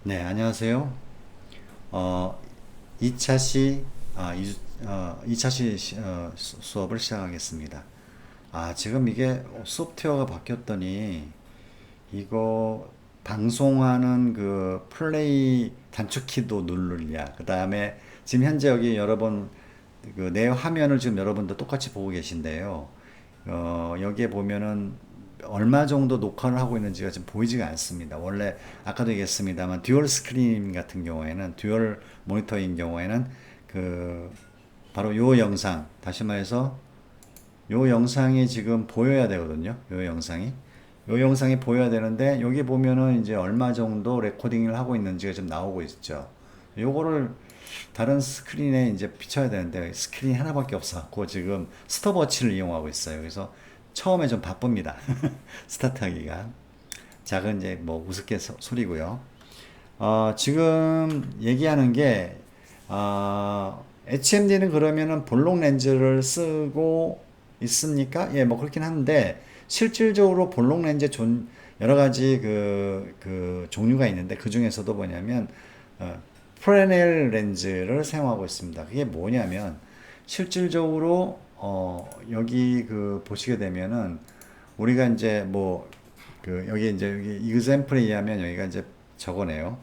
네, 안녕하세요. 어, 2차 시, 아, 2차 수업을 시작하겠습니다. 지금 이게 소프트웨어가 바뀌었더니, 이거 방송하는 그 플레이 단축키도 누르냐. 그 다음에 지금 현재 여기 여러분, 그 내 화면을 지금 여러분도 똑같이 보고 계신데요. 여기에 보면은 얼마 정도 녹화를 하고 있는지가 지금 보이지가 않습니다. 원래 아까도 얘기했습니다만 듀얼 스크린 같은 경우에는 듀얼 모니터인 경우에는 그 바로 요 영상 다시 말해서 요 영상이 지금 보여야 되거든요. 요 영상이 보여야 되는데 여기 보면은 이제 얼마 정도 레코딩을 하고 있는지가 좀 나오고 있죠. 요거를 다른 스크린에 이제 비춰야 되는데 스크린이 하나밖에 없어갖고 지금 스톱워치를 이용하고 있어요. 그래서 처음에 좀 바쁩니다. 스타트하기가. 작은 이제 뭐 우스갯 소리고요. 지금 얘기하는 게 HMD는 그러면은 볼록 렌즈를 쓰고 있습니까? 예, 뭐 그렇긴 한데 실질적으로 볼록 렌즈 여러 가지 그 종류가 있는데 그 중에서도 뭐냐면 어, 프레넬 렌즈를 사용하고 있습니다. 그게 뭐냐면 실질적으로 여기 그 보시게 되면은 우리가 이제 뭐 그 여기 이제 여기 이그샘플에 의하면 여기가 이제 저거네요.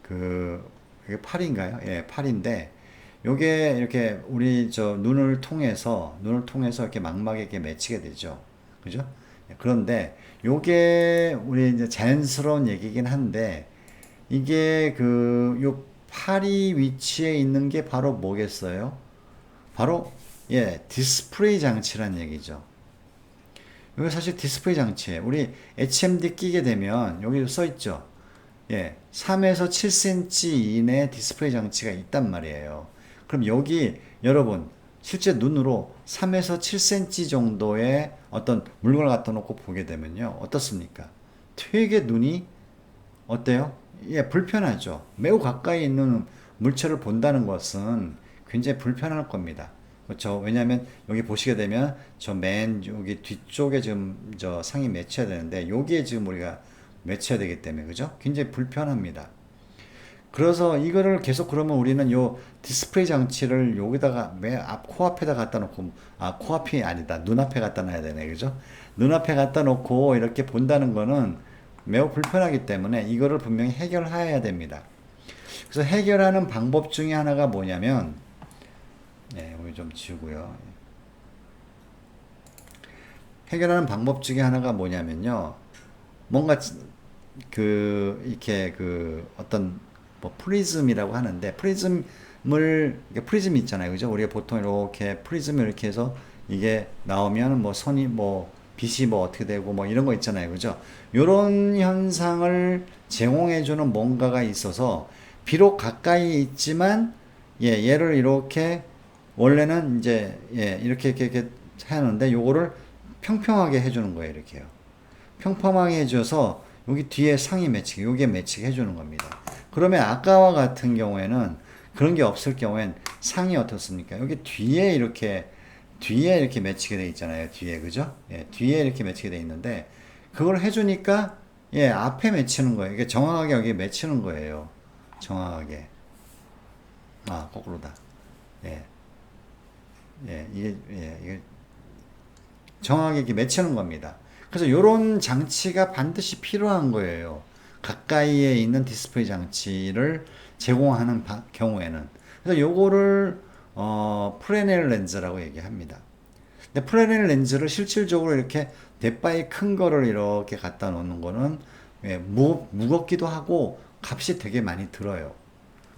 그 이게 팔인가요? 예, 팔인데 요게 이렇게 우리 저 눈을 통해서 이렇게 망막에 이렇게 맺히게 되죠. 그죠? 예, 그런데 요게 우리 이제 자연스러운 얘기긴 한데 이게 그 요 팔이 위치에 있는 게 바로 뭐겠어요? 바로 예, 디스플레이 장치란 얘기죠. 이게 사실 디스플레이 장치예요. 우리 HMD 끼게 되면 여기 써 있죠. 예, 3에서 7cm 이내 디스플레이 장치가 있단 말이에요. 그럼 여기 여러분 실제 눈으로 3에서 7cm 정도의 어떤 물건을 갖다 놓고 보게 되면요. 어떻습니까? 되게 눈이 어때요? 예, 불편하죠. 매우 가까이 있는 물체를 본다는 것은 굉장히 불편할 겁니다. 그렇죠. 왜냐하면 여기 보시게 되면 저 맨 여기 뒤쪽에 지금 저 상이 맺혀야 되는데 여기에 지금 우리가 맺혀야 되기 때문에 그죠? 굉장히 불편합니다. 그래서 이거를 계속 그러면 우리는 요 디스플레이 장치를 여기다가 매 앞 코앞에다 갖다 놓고 코앞이 아니다 눈앞에 갖다 놔야 되네 그죠? 눈앞에 갖다 놓고 이렇게 본다는 거는 매우 불편하기 때문에 이거를 분명히 해결해야 됩니다. 그래서 해결하는 방법 중에 하나가 뭐냐면 네, 우리 좀 지우고요. 해결하는 방법 중에 하나가 뭐냐면요. 뭔가 이렇게 그 어떤 뭐 프리즘이라고 하는데 프리즘 있잖아요. 그죠? 우리가 보통 이렇게 프리즘을 이렇게 해서 이게 나오면 뭐 선이 뭐 빛이 뭐 어떻게 되고 뭐 이런 거 있잖아요. 그죠? 요런 현상을 제공해 주는 뭔가가 있어서 비록 가까이 있지만 예, 얘를 이렇게 원래는 이제 예, 이렇게 하는데 요거를 평평하게 해 주는 거예요. 이렇게요. 평범하게 해줘서 여기 뒤에 상이 맺히게, 요게 맺히게 해주는 겁니다. 그러면 아까와 같은 경우에는 그런 게 없을 경우엔 상이 어떻습니까? 여기 뒤에 이렇게 맺히게 돼 있잖아요. 뒤에, 그죠? 예, 뒤에 이렇게 맺히게 돼 있는데, 그걸 해주니까, 예, 앞에 맺히는 거예요. 이게 정확하게 여기 맺히는 거예요. 정확하게. 거꾸로다. 예, 이게 정확하게 이렇게 맺히는 겁니다. 그래서 이런 장치가 반드시 필요한 거예요. 가까이에 있는 디스플레이 장치를 제공하는 경우에는. 그래서 요거를 프레넬 렌즈라고 얘기합니다. 근데 프레넬 렌즈를 실질적으로 이렇게 대바이 큰 거를 이렇게 갖다 놓는 거는 예, 무겁기도 하고 값이 되게 많이 들어요.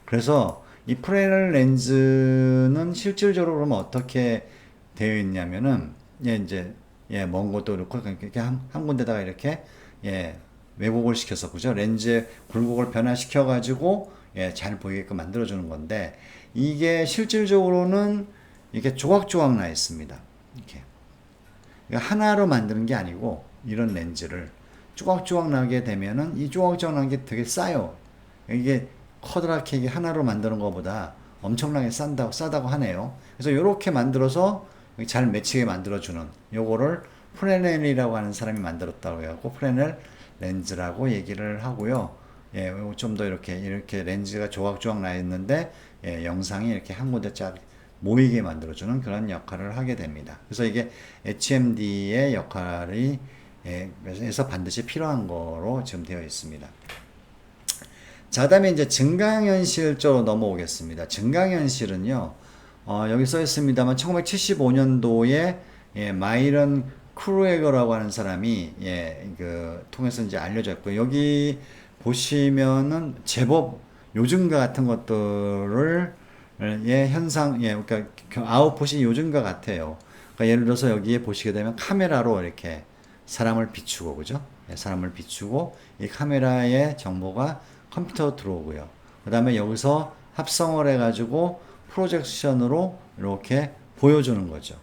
그래서 이 프레넬 렌즈는 실질적으로 그러면 어떻게 되어 있냐면은 예, 이제 예, 먼 것도 그렇고 이렇게 한 군데다가 이렇게 예, 왜곡을 시켜서 그죠? 렌즈의 굴곡을 변화시켜 가지고 예, 잘 보이게끔 만들어 주는 건데 이게 실질적으로는 이렇게 조각조각 나 있습니다. 이렇게 하나로 만드는 게 아니고 이런 렌즈를 조각조각 나게 되면은 이 조각조각 나는 게 되게 싸요. 이게 커다랗게 이게 하나로 만드는 것보다 엄청나게 싸다고 하네요. 그래서 이렇게 만들어서 잘 맺히게 만들어주는 요거를 프레넬이라고 하는 사람이 만들었다고 해갖고 프레넬 렌즈라고 얘기를 하고요. 예, 좀 더 이렇게 렌즈가 조각조각 나 있는데, 예, 영상이 이렇게 한 군데 쫙 모이게 만들어주는 그런 역할을 하게 됩니다. 그래서 이게 HMD의 역할이, 예, 그래서 반드시 필요한 거로 지금 되어 있습니다. 자, 그다음에 이제 증강현실 쪽으로 넘어오겠습니다. 증강현실은요, 여기 써 있습니다만 1975년도에 예, 마이런 크루에거라고 하는 사람이 예, 그 통해서 이제 알려졌고 여기 보시면은 제법 요즘과 같은 것들을 예, 현상 예, 그러니까 아웃풋이 요즘과 같아요. 그러니까 예를 들어서 여기에 보시게 되면 카메라로 이렇게 사람을 비추고 그죠? 예, 사람을 비추고 이 카메라의 정보가 컴퓨터로 들어오고요. 그 다음에 여기서 합성을 해가지고 프로젝션으로 이렇게 보여주는 거죠.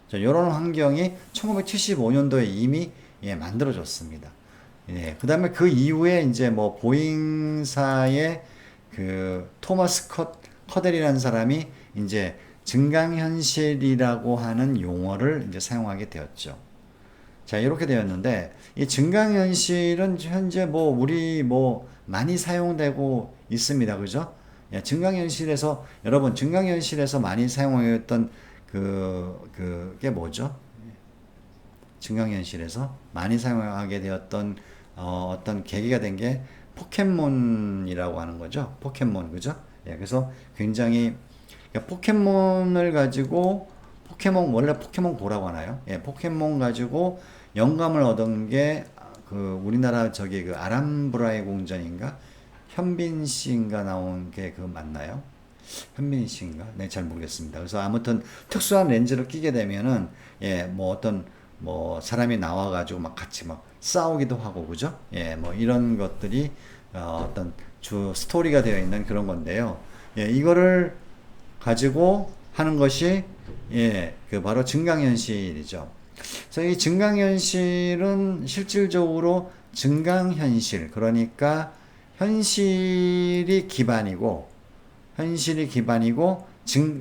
자, 이런 환경이 1975년도에 이미 예, 만들어졌습니다. 예, 그 다음에 그 이후에 이제 뭐 보잉사의 그 토마스 커델이라는 사람이 이제 증강현실이라고 하는 용어를 이제 사용하게 되었죠. 자, 이렇게 되었는데, 이 증강현실은 현재 뭐, 우리 뭐, 많이 사용되고 있습니다. 그죠? 예, 증강현실에서, 여러분, 증강현실에서 많이 사용하였던 그게 뭐죠? 증강현실에서 많이 사용하게 되었던, 어떤 계기가 된 게 포켓몬이라고 하는 거죠. 포켓몬, 그죠? 예, 그래서 굉장히, 그러니까 포켓몬을 가지고 원래 포켓몬고라고 하나요? 예, 포켓몬 가지고 영감을 얻은 게 그 우리나라 저기 그 아람브라의 공전인가 현빈 씨인가 나온 게 그 맞나요? 현빈 씨인가? 네, 잘 모르겠습니다. 그래서 아무튼 특수한 렌즈를 끼게 되면은 예, 뭐 어떤 뭐 사람이 나와가지고 막 같이 막 싸우기도 하고 그죠? 예, 뭐 이런 것들이 어떤 주 스토리가 되어 있는 그런 건데요. 예, 이거를 가지고 하는 것이 예, 그 바로 증강현실이죠. 그래서 이 증강현실은 실질적으로 증강현실 그러니까 현실이 기반이고 현실이 기반이고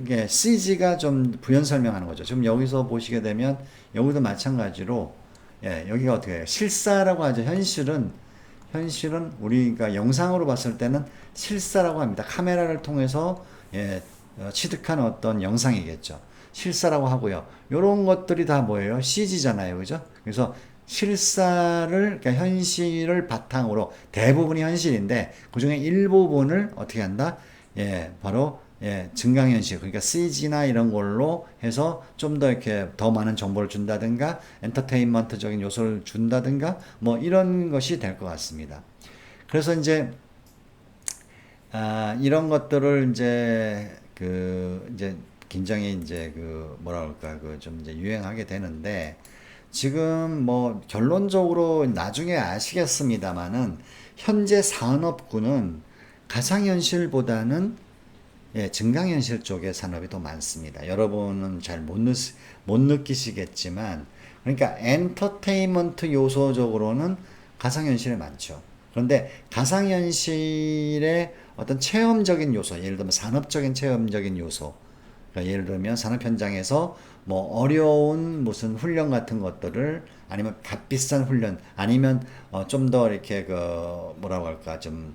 예, CG가 좀 부연 설명하는 거죠. 지금 여기서 보시게 되면 여기도 마찬가지로 예, 여기가 어떻게 해요? 실사라고 하죠. 현실은 우리가 영상으로 봤을 때는 실사라고 합니다. 카메라를 통해서 예, 취득한 어떤 영상이겠죠. 실사라고 하고요. 이런 것들이 다 뭐예요? CG잖아요. 그죠? 그래서 실사를, 그러니까 현실을 바탕으로 대부분이 현실인데 그 중에 일부분을 어떻게 한다? 예, 바로 예, 증강현실, 그러니까 CG나 이런 걸로 해서 좀 더 이렇게 더 많은 정보를 준다든가, 엔터테인먼트적인 요소를 준다든가, 뭐 이런 것이 될 것 같습니다. 그래서 이제 이런 것들을 이제 굉장히 이제 그 뭐라 그럴까 그 좀 이제 유행하게 되는데 지금 뭐 결론적으로 나중에 아시겠습니다만은 현재 산업군은 가상현실보다는 예, 증강현실 쪽의 산업이 더 많습니다. 여러분은 잘 못 느끼시겠지만, 그러니까 엔터테인먼트 요소적으로는 가상현실에 많죠. 그런데 가상현실의 어떤 체험적인 요소, 예를 들면 산업적인 체험적인 요소, 그러니까 예를 들면 산업 현장에서 뭐 어려운 무슨 훈련 같은 것들을 아니면 값비싼 훈련 아니면 좀 더 이렇게 그 뭐라고 할까 좀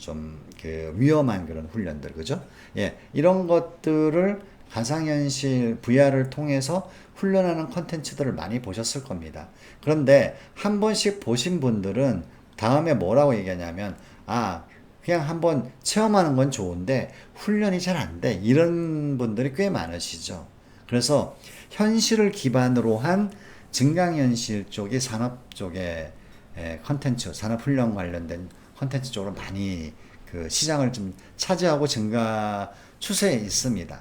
그 위험한 그런 훈련들 그죠? 예, 이런 것들을 가상현실 VR을 통해서 훈련하는 컨텐츠들을 많이 보셨을 겁니다. 그런데 한 번씩 보신 분들은 다음에 뭐라고 얘기하냐면 그냥 한번 체험하는 건 좋은데 훈련이 잘 안 돼. 이런 분들이 꽤 많으시죠. 그래서 현실을 기반으로 한 증강현실 쪽이 산업 쪽의 컨텐츠, 산업훈련 관련된 컨텐츠 쪽으로 많이 그 시장을 좀 차지하고 증가 추세에 있습니다.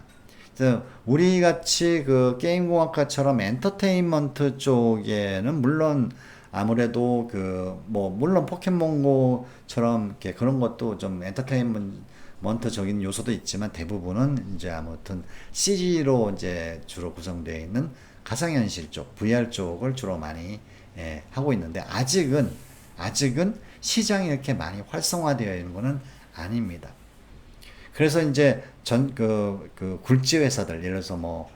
그래서 우리 같이 그 게임공학과처럼 엔터테인먼트 쪽에는 물론 아무래도 그 뭐 물론 포켓몬고처럼 이렇게 그런 것도 좀 엔터테인먼트적인 요소도 있지만 대부분은 이제 아무튼 CG로 이제 주로 구성되어 있는 가상현실 쪽, VR 쪽을 주로 많이 하고 있는데 아직은 시장이 이렇게 많이 활성화되어 있는 것은 아닙니다. 그래서 이제 그 굴지 회사들, 예를 들어서 뭐,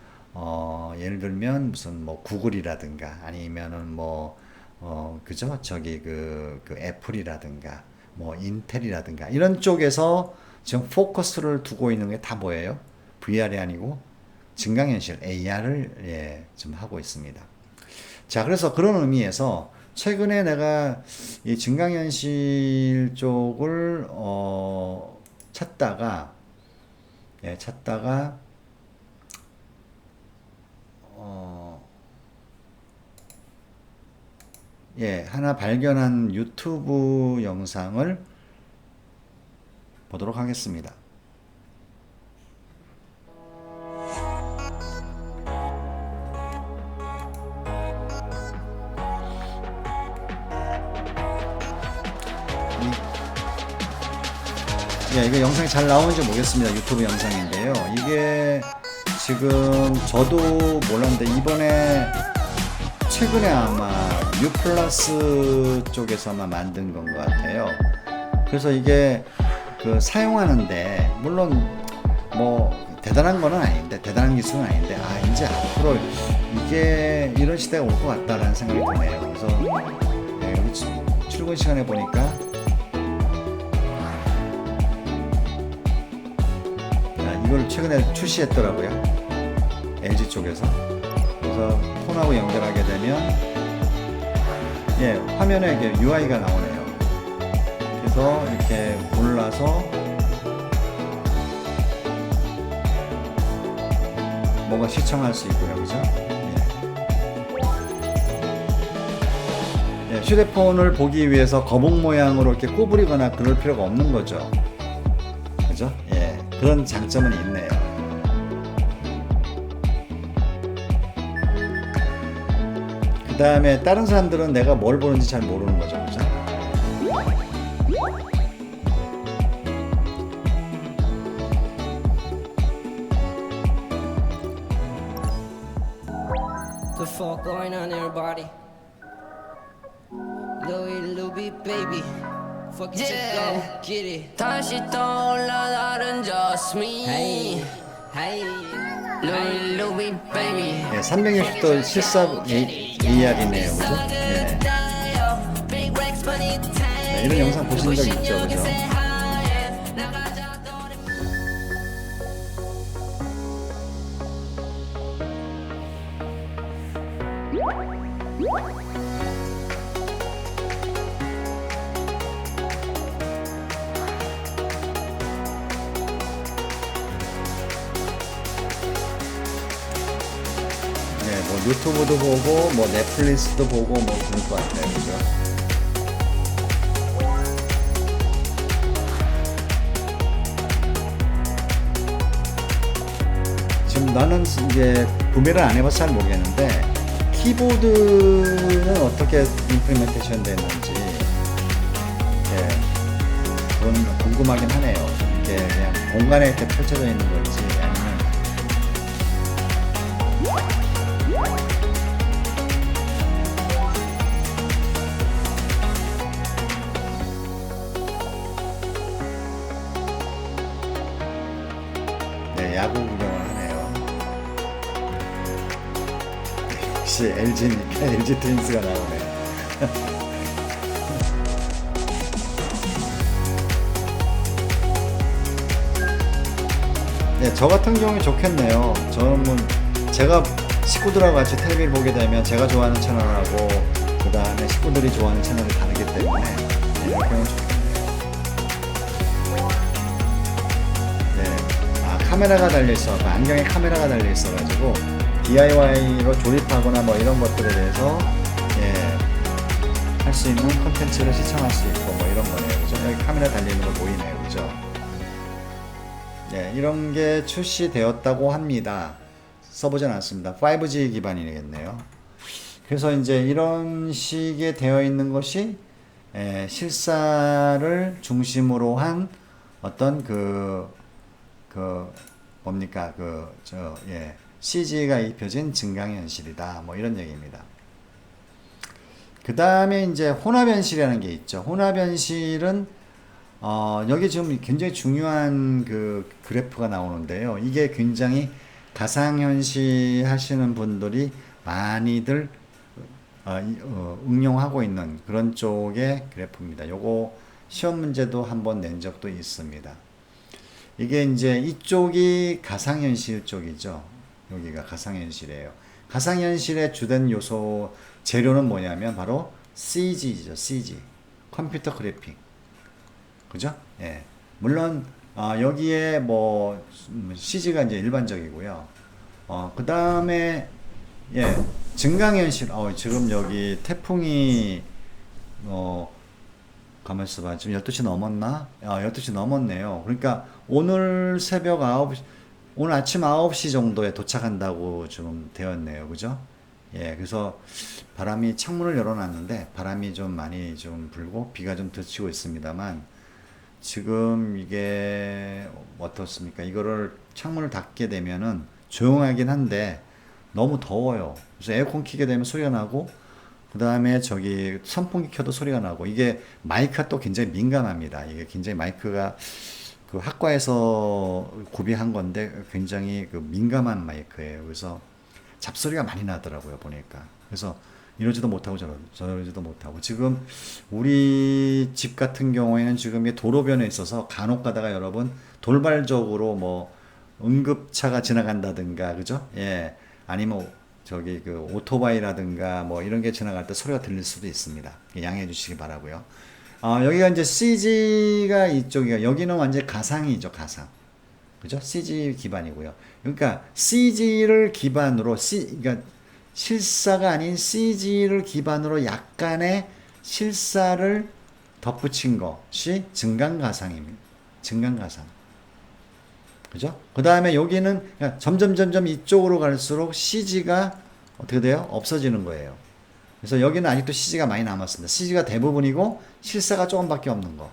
예를 들면 무슨 뭐 구글이라든가 아니면은 뭐, 그죠? 저기 그 애플이라든가 뭐 인텔이라든가 이런 쪽에서 지금 포커스를 두고 있는 게 다 뭐예요? VR이 아니고 증강현실 AR을 예, 좀 하고 있습니다. 자, 그래서 그런 의미에서 최근에 내가 이 증강현실 쪽을 찾다가 예, 어, 예, 하나 발견한 유튜브 영상을 보도록 하겠습니다. 예, 이거 영상이 잘 나오는지 모르겠습니다. 유튜브 영상인데요. 이게 지금 저도 몰랐는데 이번에 최근에 아마 U+ 쪽에서 아마 만든 건 것 같아요. 그래서 이게 그 사용하는데 물론 뭐 대단한 거는 아닌데 대단한 기술은 아닌데 아 이제 앞으로 이게 이런 시대가 올 것 같다라는 생각이 드네요. 그래서 예, 여기 출근 시간에 보니까 이걸 최근에 출시했더라고요. LG 쪽에서. 그래서 폰하고 연결하게 되면 예, 화면에 이게 UI가 나오네요. 그래서 이렇게 골라서 뭔가 시청할 수 있고요. 그죠? 예. 예, 휴대폰을 보기 위해서 거북 모양으로 이렇게 구부리거나 그럴 필요가 없는 거죠. 그죠? 예. 그런 장점은 있네요. 그 다음에 다른 사람들은 내가 뭘 보는지 잘 모르는 거죠. 그죠? The fuck going on everybody? Louis Louis baby fuck it go get it 다시 떠올라 다른 just me hey Louis Louis baby 예, 360도 실사 AR이네요. 그죠? 예. 네, 이런 영상 보신 적 있죠? 그죠? 네, 뭐 유튜브도 보고 뭐 넷플릭스도 보고 뭐 그럴 것 같아요. 그죠? 지금 나는 이제 구매를 안 해봐서 잘 모르겠는데 키보드는 어떻게 임플리멘테이션 됐는지 예, 그건 궁금하긴 하네요. 이게 그냥 공간에 이렇게 펼쳐져 있는 건지 아니면 네, 야구 구경을 하네요. 역시 LG니까 LG 트윈스가 나오네. 네, 저 같은 경우에 좋겠네요. 저는 뭐 제가 식구들하고 같이 텔레비를 보게 되면 제가 좋아하는 채널하고 그 다음에 식구들이 좋아하는 채널이 다르기 때문에 네, 이렇게 하면 좋겠네요. 네, 아, 카메라가 달려있어. 안경에 카메라가 달려있어가지고 DIY로 조립하거나 뭐 이런 것들에 대해서 예, 할 수 있는 콘텐츠를 시청할 수 있고 뭐 이런 거네요. 그죠? 여기 카메라 달려있는 거 보이네요. 그죠? 네, 이런 게 출시되었다고 합니다. 써보진 않습니다. 5G 기반이겠네요. 그래서 이제 이런 식의 되어 있는 것이 실사를 중심으로 한 어떤 뭡니까 CG가 입혀진 증강현실이다. 뭐 이런 얘기입니다. 그 다음에 이제 혼합현실이라는 게 있죠. 혼합현실은 여기 지금 굉장히 중요한 그 그래프가 나오는데요. 이게 굉장히 가상현실 하시는 분들이 많이들 응용하고 있는 그런 쪽의 그래프입니다. 요거 시험 문제도 한번 낸 적도 있습니다. 이게 이제 이쪽이 가상현실 쪽이죠. 여기가 가상현실이에요. 가상현실의 주된 요소 재료는 뭐냐면 바로 CG죠. CG. 컴퓨터 그래픽. 그죠? 예. 물론 여기에 뭐 CG가 이제 일반적이고요. 그 다음에 예, 증강현실. 지금 여기 태풍이 가만 있어봐. 지금 12시 넘었나? 12시 넘었네요. 그러니까 오늘 새벽 9시, 오늘 아침 9시 정도에 도착한다고 좀 되었네요. 그죠? 예, 그래서 바람이, 창문을 열어놨는데 바람이 좀 많이 좀 불고 비가 좀 그치고 있습니다만 지금 이게 어떻습니까? 이거를 창문을 닫게 되면은 조용하긴 한데 너무 더워요. 그래서 에어컨 켜게 되면 소리가 나고 그 다음에 저기 선풍기 켜도 소리가 나고 이게 마이크가 또 굉장히 민감합니다. 이게 굉장히 마이크가 그 학과에서 구비한 건데 굉장히 그 민감한 마이크예요. 그래서 잡소리가 많이 나더라고요, 보니까. 그래서 이러지도 못하고 저러지도 못하고. 지금 우리 집 같은 경우에는 지금 이 도로변에 있어서 간혹 가다가 여러분 돌발적으로 뭐 응급차가 지나간다든가, 그죠? 예. 아니면 저기 그 오토바이라든가 뭐 이런 게 지나갈 때 소리가 들릴 수도 있습니다. 양해해 주시기 바라고요. 여기가 이제 CG가 이쪽이요. 여기는 완전 가상이죠, 가상. 그죠? CG 기반이고요. 그러니까 CG를 기반으로 그러니까 실사가 아닌 CG를 기반으로 약간의 실사를 덧붙인 것이 증강가상입니다. 증강가상. 그죠? 그 다음에 여기는 그러니까 점점 이쪽으로 갈수록 CG가 어떻게 돼요? 없어지는 거예요. 그래서 여기는 아직도 CG가 많이 남았습니다. CG가 대부분이고 실사가 조금밖에 없는 거.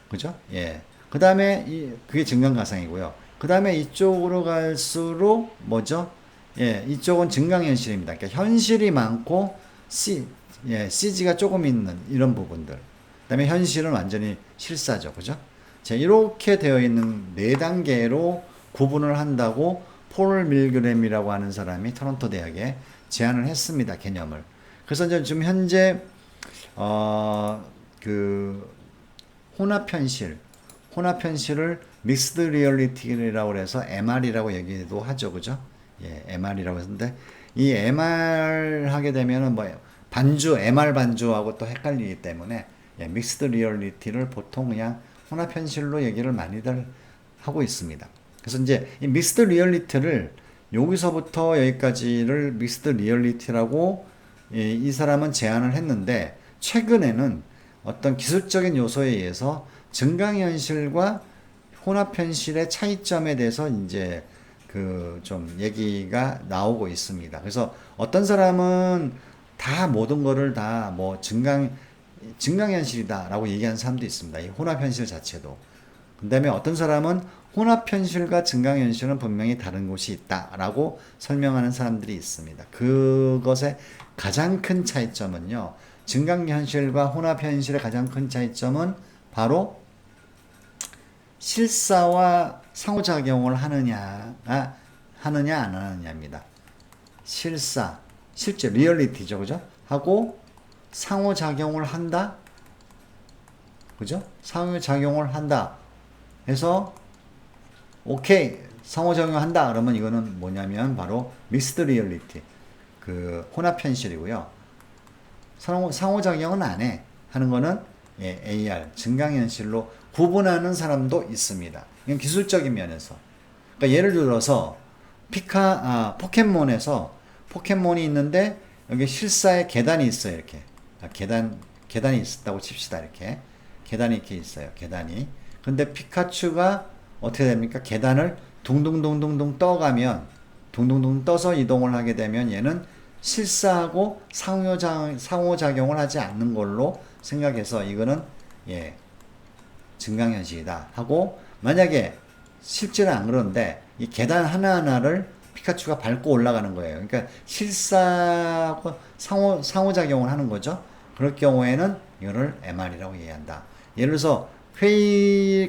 그죠? 예. 그 다음에 그게 증강가상이고요. 그 다음에 이쪽으로 갈수록 뭐죠? 예, 이쪽은 증강현실입니다. 그러니까 현실이 많고 CG가 조금 있는 이런 부분들. 그 다음에 현실은 완전히 실사죠. 그죠? 자, 이렇게 되어 있는 네 단계로 구분을 한다고 폴 밀그램이라고 하는 사람이 토론토 대학에 제안을 했습니다. 개념을. 그래서 이제 지금 현재 그 혼합현실을 믹스드 리얼리티라고 해서 MR이라고 얘기도 하죠. 그죠? 예, MR이라고 했는데 이 MR 하게 되면은 뭐 MR 반주하고 또 헷갈리기 때문에 예, 믹스드 리얼리티를 보통 그냥 혼합현실로 얘기를 많이들 하고 있습니다. 그래서 이제 이 믹스드 리얼리티를 여기서부터 여기까지를 믹스드 리얼리티라고 이 사람은 제안을 했는데 최근에는 어떤 기술적인 요소에 의해서 증강현실과 혼합현실의 차이점에 대해서 이제 그 좀 얘기가 나오고 있습니다. 그래서 어떤 사람은 다 모든 거를 다 뭐 증강현실이다라고 얘기하는 사람도 있습니다. 이 혼합현실 자체도. 그 다음에 어떤 사람은 혼합현실과 증강현실은 분명히 다른 곳이 있다라고 설명하는 사람들이 있습니다. 그것의 가장 큰 차이점은요. 증강현실과 혼합현실의 가장 큰 차이점은 바로 실사와 상호작용을 하느냐 안 하느냐입니다. 실제 리얼리티죠. 그죠? 하고 상호작용을 한다. 그죠? 상호작용을 한다. 해서 오케이 상호작용 한다. 그러면 이거는 뭐냐면 바로 믹스드 리얼리티. 그 혼합현실이고요. 상호작용은 안 해. 하는 거는 예, AR 증강현실로 구분하는 사람도 있습니다. 이건 기술적인 면에서. 그러니까 예를 들어서 포켓몬에서 포켓몬이 있는데 여기 실사에 계단이 있어요. 이렇게 계단이 있다고 칩시다. 이렇게 계단이 이렇게 있어요. 계단이. 근데 피카츄가 어떻게 됩니까? 계단을 둥둥둥둥둥 떠가면 둥둥둥 떠서 이동을 하게 되면 얘는 실사하고 상호작용을 하지 않는 걸로 생각해서 이거는 예 증강현실이다 하고 만약에 실제는 안 그런데 이 계단 하나하나를 피카츄가 밟고 올라가는 거예요. 그러니까 실사하고 상호작용을 하는 거죠. 그럴 경우에는 이거를 MR이라고 얘기한다. 예를 들어서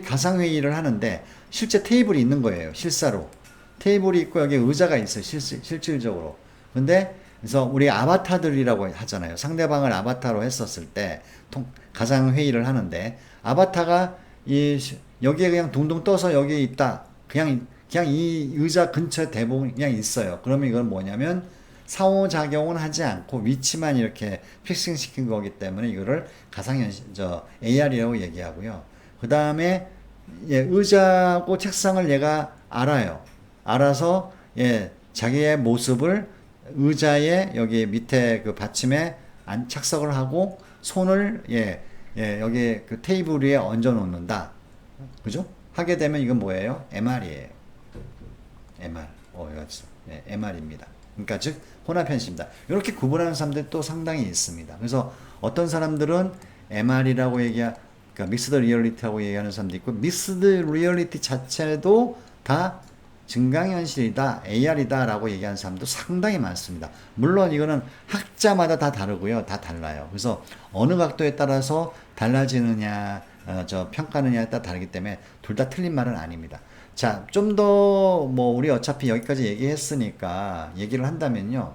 가상회의를 하는데 실제 테이블이 있는 거예요. 실사로. 테이블이 있고 여기 의자가 있어요. 실질적으로. 근데 그래서 우리 아바타들이라고 하잖아요. 상대방을 아바타로 했었을 때 가상회의를 하는데 아바타가 여기에 그냥 둥둥 떠서 여기에 있다. 그냥 이 의자 근처에 대부분 그냥 있어요. 그러면 이건 뭐냐면 상호작용은 하지 않고 위치만 이렇게 픽싱 시킨 거기 때문에 이거를 AR이라고 얘기하고요. 그 다음에 의자하고 책상을 얘가 알아요. 알아서 자기의 모습을 의자에 여기 밑에 그 받침에 착석을 하고 손을 여기 그 테이블 위에 얹어 놓는다. 그죠? 하게 되면 이건 뭐예요? MR이에요. MR. 여기 있어. MR입니다. 그러니까 즉 혼합현실입니다. 이렇게 구분하는 사람들이 또 상당히 있습니다. 그래서 어떤 사람들은 MR이라고 그러니까 믹스드 리얼리티라고 얘기하는 사람도 있고, 믹스드 리얼리티 자체도 다 증강현실이다, AR이다 라고 얘기하는 사람도 상당히 많습니다. 물론 이거는 학자마다 다 다르고요. 다 달라요. 그래서 어느 각도에 따라서 달라지느냐, 평가느냐에 따라 다르기 때문에 둘 다 틀린 말은 아닙니다. 자, 좀 더 우리 어차피 여기까지 얘기했으니까 얘기를 한다면요.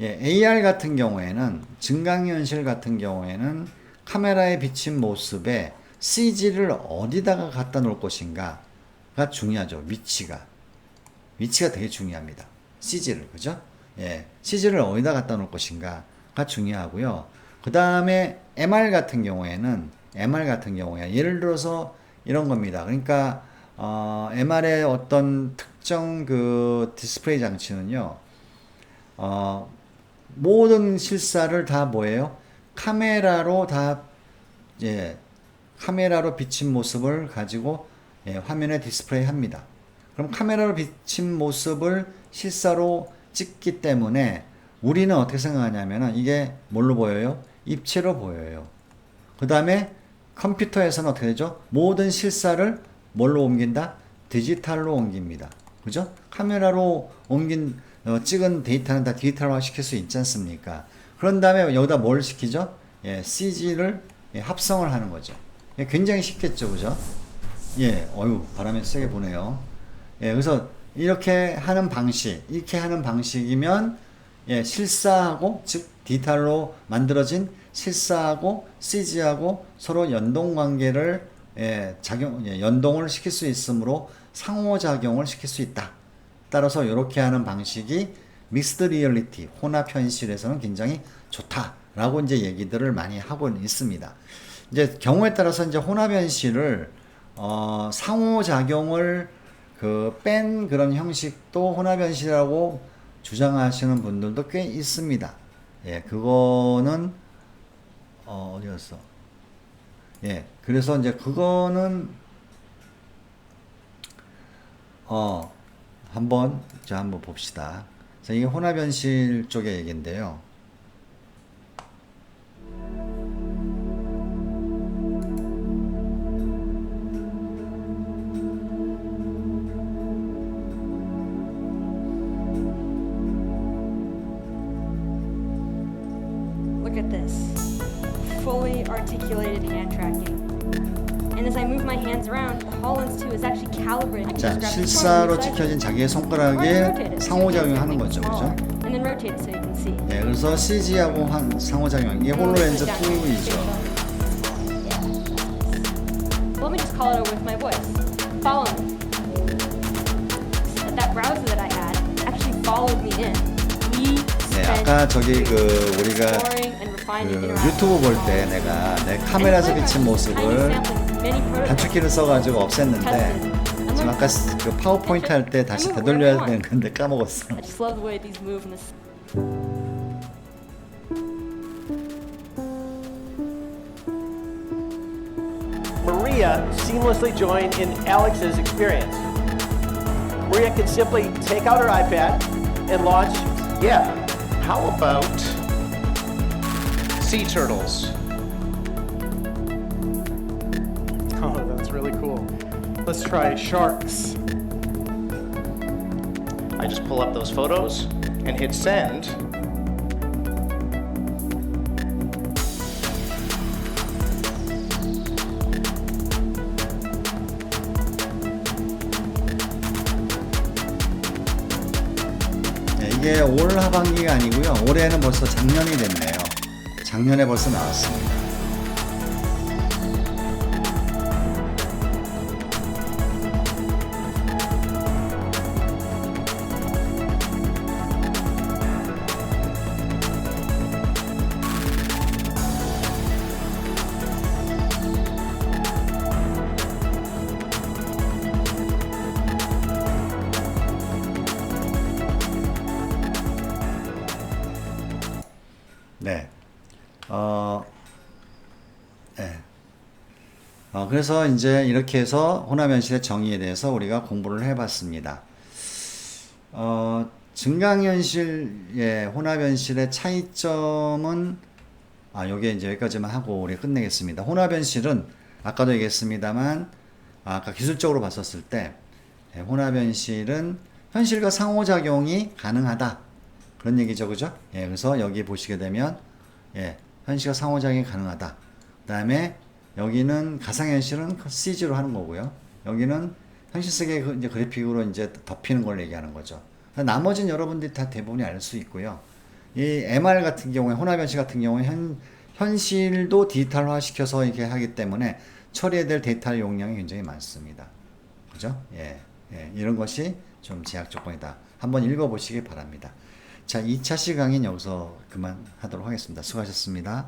AR 같은 경우에는, 증강현실 같은 경우에는 카메라에 비친 모습에 CG를 어디다가 갖다 놓을 것인가가 중요하죠. 위치가 되게 중요합니다. CG를, 그죠? CG를 어디다 갖다 놓을 것인가가 중요하고요. 그 다음에 MR 같은 경우에는 예를 들어서 이런 겁니다. 그러니까 MR의 어떤 특정 그 디스플레이 장치는요, 모든 실사를 다 뭐예요? 카메라로 비친 모습을 가지고 화면에 디스플레이 합니다. 그럼 카메라로 비친 모습을 실사로 찍기 때문에 우리는 어떻게 생각하냐면은 이게 뭘로 보여요? 입체로 보여요. 그 다음에 컴퓨터에서는 어떻게 되죠? 모든 실사를 뭘로 옮긴다? 디지털로 옮깁니다. 그죠? 카메라로 찍은 데이터는 다 디지털화 시킬 수 있지 않습니까? 그런 다음에 여기다 뭘 시키죠? CG를 합성을 하는 거죠. 굉장히 쉽겠죠, 그죠? 바람이 세게 부네요. 그래서 이렇게 하는 방식이면 실사하고, 즉 디지털로 만들어진 실사하고 CG하고 서로 연동 관계를 연동을 시킬 수 있으므로 상호작용을 시킬 수 있다. 따라서 이렇게 하는 방식이 믹스드 리얼리티, 혼합 현실에서는 굉장히 좋다라고 이제 얘기들을 많이 하고 있습니다. 이제 경우에 따라서 이제 혼합 현실을 상호작용을 뺀 그런 형식도 혼합 현실이라고 주장하시는 분들도 꽤 있습니다. 그거는 어디였어? 그래서 이제 그거는 한번 봅시다. 자, 이게 혼합 현실 쪽의 얘기인데요. Look at this. Fully articulated hand tracking. And as I move my hands around, the HoloLens 2 is actually calibrated. 자, 실사로 찍혀진 자기의 손가락에 상호작용하는 거죠, 그죠? And then rotate it so you can see. 그래서 CG하고 한 상호작용. 이게 홀로렌즈 2이죠. Let me just call it over with my voice. Follow me. That browser that I had actually followed me in. 아까 우리가 유튜브 볼 때 내가 내 카메라에서 비친 모습을 단축키를 써가지고 없앴는데 지금 아까 그 파워포인트 할 때 다시 되돌려야 되는 건데 까먹었어. I just love the way these move in this. Maria seamlessly joined in Alex's experience. Maria can simply take out her iPad and launch. Yeah. How about sea turtles? Oh, that's really cool. Let's try sharks. I just pull up those photos and hit send. 이게 올 하반기가 아니고요. 올해는 벌써 작년이 됐네요. 작년에 벌써 나왔습니다. 그래서 이제 이렇게 해서 혼합현실의 정의에 대해서 우리가 공부를 해봤습니다. 증강현실, 혼합현실의 차이점은, 요게 이제 여기까지만 하고 우리 끝내겠습니다. 혼합현실은, 아까도 얘기했습니다만, 아까 기술적으로 봤었을 때, 혼합현실은 현실과 상호작용이 가능하다. 그런 얘기죠, 그죠? 그래서 여기 보시게 되면, 현실과 상호작용이 가능하다. 그 다음에, 여기는 가상현실은 CG로 하는 거고요. 여기는 현실 세계 이제 그래픽으로 이제 덮이는 걸 얘기하는 거죠. 나머지는 여러분들이 다 대부분이 알 수 있고요. 이 MR 같은 경우에, 혼합현실 같은 경우에 현실도 디지털화 시켜서 이렇게 하기 때문에 처리해야 될 데이터 용량이 굉장히 많습니다. 그죠? 이런 것이 좀 제약 조건이다. 한번 읽어보시기 바랍니다. 자, 2차 시강인 여기서 그만하도록 하겠습니다. 수고하셨습니다.